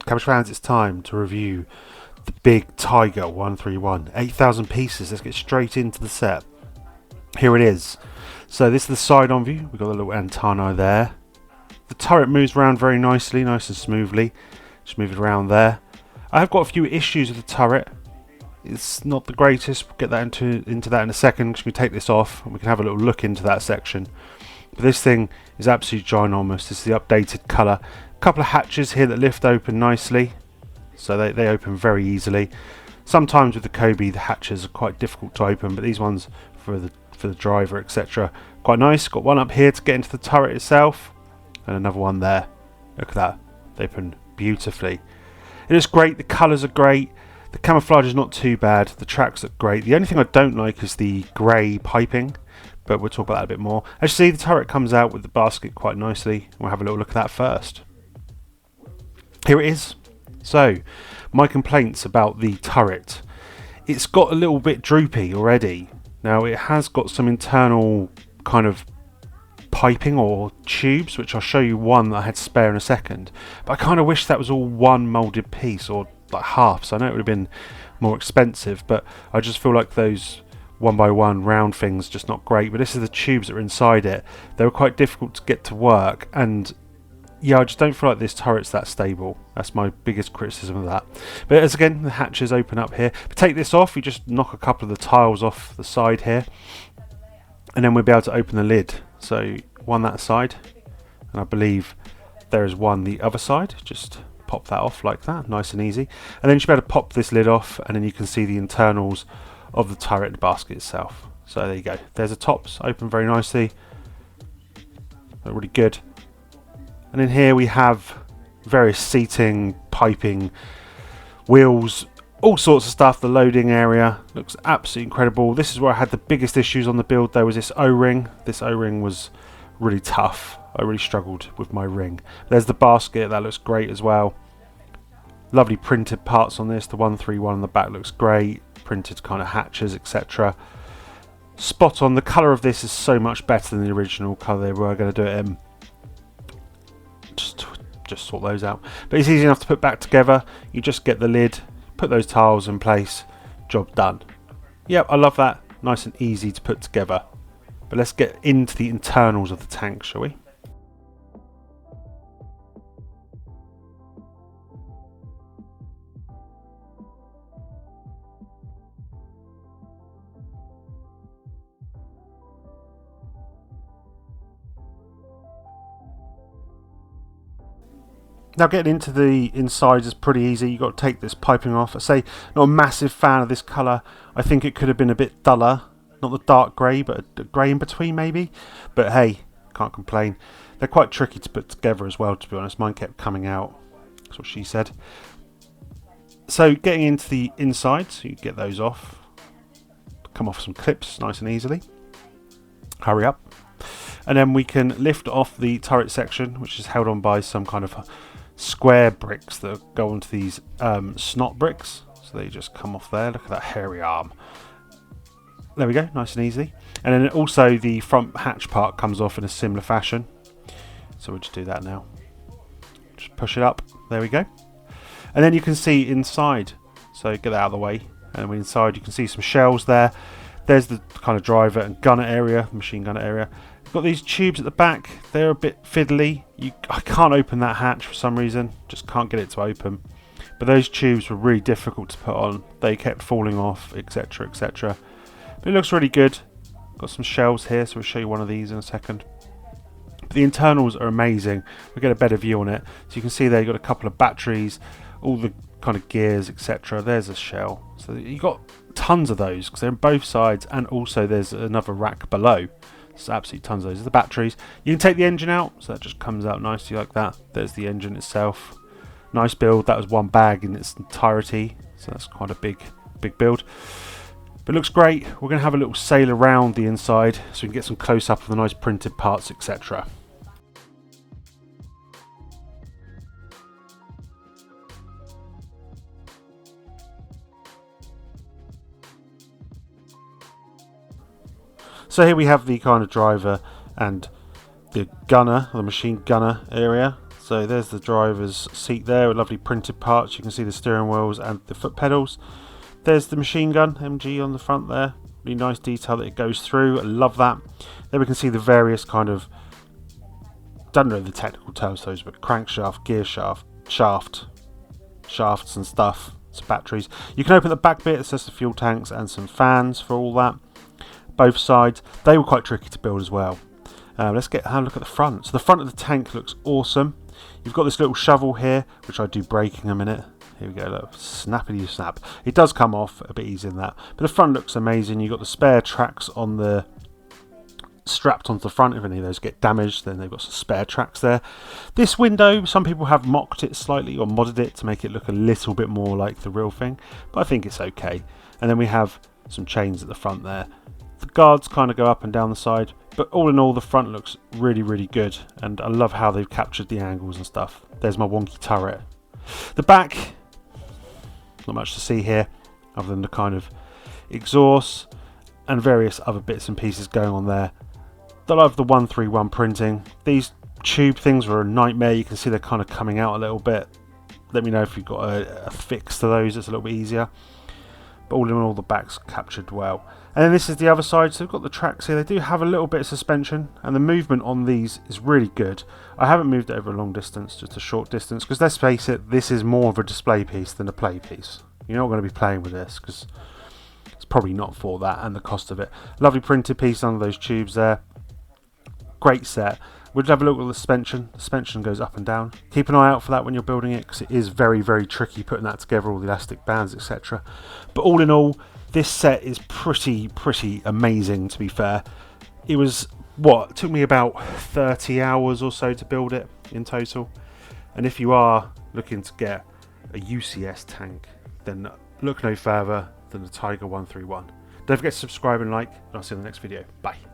Cabbage fans, it's time to review the big Tiger 131. 8,000 pieces. Let's get straight into the set. Here it is. So this is the side-on view. We've got the little antenna there. The turret moves around very nicely, nice and smoothly. Just move it around there. I have got a few issues with the turret. It's not the greatest. We'll get that into that in a second, because we take this off and we can have a little look into that section. But this thing is absolutely ginormous. This is the updated colour. A couple of hatches here that lift open nicely, so they open very easily. Sometimes with the Cobi the hatches are quite difficult to open, but these ones for the driver, etc., quite nice. Got one up here to get into the turret itself, and another one there. Look at that, they open beautifully. It looks great. The colours are great. The camouflage is not too bad. The tracks look great. The only thing I don't like is the grey piping, but we'll talk about that a bit more. As you see, the turret comes out with the basket quite nicely. We'll have a little look at that first. Here it is. So, my complaints about the turret. It's got a little bit droopy already. Now, it has got some internal kind of piping or tubes, which I'll show you one that I had spare in a second. But I kind of wish that was all one moulded piece, or like half. So I know it would have been more expensive, but I just feel like those 1x1 round things just not great. But this is the tubes that are inside it. They were quite difficult to get to work, and yeah, I just don't feel like this turret's that stable. That's my biggest criticism of that. But as again, the hatches open up here. But take this off, you just knock a couple of the tiles off the side here, and then we'll be able to open the lid. So one that side, and I believe there is one the other side. Just pop that off like that, nice and easy. And then you should be able to pop this lid off, and then you can see the internals of the turret and basket itself. So there you go. There's the tops, open very nicely. They're really good. And in here we have various seating, piping, wheels, all sorts of stuff. The loading area looks absolutely incredible. This is where I had the biggest issues on the build. There was this O-ring. This O-ring was really tough. I really struggled with my ring. There's the basket. That looks great as well. Lovely printed parts on this. The 131 on the back looks great. Printed kind of hatches, etc. Spot on. The colour of this is so much better than the original colour they were going to do it in. Just sort those out. But it's easy enough to put back together. You just get the lid, put those tiles in place, job done. Yep, I love that. Nice and easy to put together. But let's get into the internals of the tank, shall we? Now getting into the inside is pretty easy. You've got to take this piping off. I say, not a massive fan of this colour. I think it could have been a bit duller. Not the dark grey, but a grey in between maybe. But hey, can't complain. They're quite tricky to put together as well, to be honest. Mine kept coming out. That's what she said. So getting into the inside, so you get those off. Come off some clips nice and easily. Hurry up. And then we can lift off the turret section, which is held on by some kind of square bricks that go onto these snot bricks. So they just come off there. Look at that hairy arm. There we go, nice and easy. And then also the front hatch part comes off in a similar fashion. So we'll just do that now. Just push it up. There we go. And then you can see inside. So get that out of the way. And inside you can see some shells there. There's the kind of driver and gunner area, machine gunner area. You've got these tubes at the back. They're a bit fiddly. I can't open that hatch for some reason. Just can't get it to open. But those tubes were really difficult to put on. They kept falling off, etc, etc. But it looks really good. Got some shells here, so we'll show you one of these in a second. But the internals are amazing. We'll get a better view on it. So you can see there you've got a couple of batteries, all the kind of gears, etc. There's a shell. So you've got tons of those, because they're on both sides, and also there's another rack below. There's absolutely tons of those. There's the batteries. You can take the engine out, so that just comes out nicely like that. There's the engine itself. Nice build. That was one bag in its entirety, so that's quite a big build. But it looks great. We're going to have a little sail around the inside so we can get some close up of the nice printed parts, etc. So here we have the kind of driver and the gunner, the machine gunner area. So there's the driver's seat there with lovely printed parts. You can see the steering wheels and the foot pedals. There's the machine gun MG on the front there. Really nice detail that it goes through. I love that. Then we can see the various kind of, don't know the technical terms those, but crankshaft, gear shafts and stuff. Some batteries. You can open the back bit. It says the fuel tanks and some fans for all that. Both sides. They were quite tricky to build as well. Let's have a look at the front. So the front of the tank looks awesome. You've got this little shovel here, which I do break in a minute. Here we go, look, snappity snap. It does come off a bit easier than that, but the front looks amazing. You've got the spare tracks on the strapped onto the front. If any of those get damaged, then they've got some spare tracks there. This window, some people have mocked it slightly or modded it to make it look a little bit more like the real thing, but I think it's okay. And then we have some chains at the front there. The guards kind of go up and down the side, but all in all the front looks really, really good, and I love how they've captured the angles and stuff. There's my wonky turret. The back, not much to see here other than the kind of exhaust and various other bits and pieces going on there. I love the 131 printing. These tube things were a nightmare. You can see they're kind of coming out a little bit. Let me know if you've got a fix to those. It's a little bit easier. But all in all, the back's captured well. And then this is the other side. So we've got the tracks here. They do have a little bit of suspension, and the movement on these is really good. I haven't moved it over a long distance, just a short distance, because let's face it, this is more of a display piece than a play piece. You're not going to be playing with this because it's probably not for that and the cost of it. Lovely printed piece under those tubes there. Great set. We'll have a look at the suspension. The suspension goes up and down. Keep an eye out for that when you're building it, because it is very, very tricky putting that together, all the elastic bands, etc. But all in all, this set is pretty amazing, to be fair. It was, it took me about 30 hours or so to build it in total. And if you are looking to get a UCS tank, then look no further than the Tiger 131. Don't forget to subscribe and like, and I'll see you in the next video. Bye.